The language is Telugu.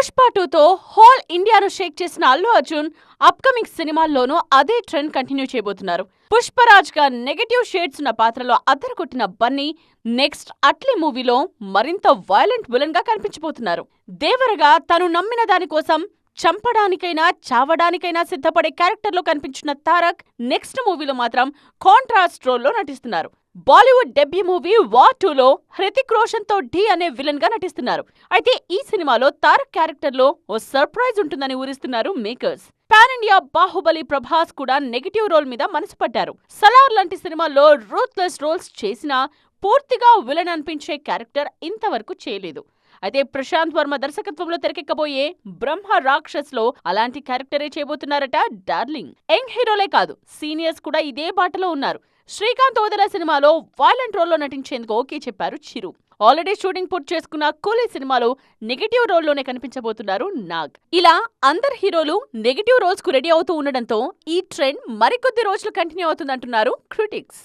పుష్ప 2తో హోల్ ఇండియాను షేక్ చేసిన అల్లు అర్జున్ అప్కమింగ్ సినిమాల్లోనూ అదే ట్రెండ్ కంటిన్యూ చేయబోతున్నారు. పుష్పరాజ్ గా నెగటివ్ షేడ్స్ ఉన్న పాత్రలో అద్దరుకొట్టిన బన్నీ నెక్స్ట్ అట్లీ మూవీలో మరింత వైలెంట్ విలన్ గా కనిపించబోతున్నారు. దేవరగా తను నమ్మిన దానికోసం చంపడానికైనా చావడానికైనా సిద్ధపడే క్యారెక్టర్లో కనిపించిన తారక్ నెక్స్ట్ మూవీలో మాత్రం కాంట్రాస్ట్ రోల్లో నటిస్తున్నారు. బాలీవుడ్ డెబ్యూ మూవీ వార్ 2లో హృతిక్ రోషన్ తో ఢీ అనే విలన్ గా నటిస్తున్నారు. అయితే ఈ సినిమాలో తారక్ క్యారెక్టర్ లో ఓ సర్ప్రైజ్ ఉంటుందని ఊరిస్తున్నారు makers. Pan India Baahubali Prabhas కూడా నెగటివ్ రోల్ మీద మనసు పడ్డారు. సలార్ లాంటి సినిమాల్లో రూత్లెస్ రోల్స్ చేసినా పూర్తిగా విలన్ అనిపించే క్యారెక్టర్ ఇంతవరకు చేయలేదు. అయితే ప్రశాంత్ వర్మ దర్శకత్వంలో తెరకెక్కబోయే బ్రహ్మ రాక్షస్ లో అలాంటి క్యారెక్టరే చేయబోతున్నారట డార్లింగ్. యంగ్ హీరోలే కాదు, సీనియర్స్ కూడా ఇదే బాటలో ఉన్నారు. శ్రీకాంత్ ఓదెల సినిమాలో వైలెంట్ రోల్లో నటించేందుకు ఓకే చెప్పారు చిరు. ఆల్రెడీ షూటింగ్ పూర్తి చేసుకున్న కూలీ సినిమాలో నెగటివ్ రోల్లోనే కనిపించబోతున్నారు నాగ్. ఇలా అందరు హీరోలు నెగటివ్ రోల్స్ కు రెడీ అవుతూ ఉండడంతో ఈ ట్రెండ్ మరికొద్ది రోజులు కంటిన్యూ అవుతుందంటున్నారు క్రిటిక్స్.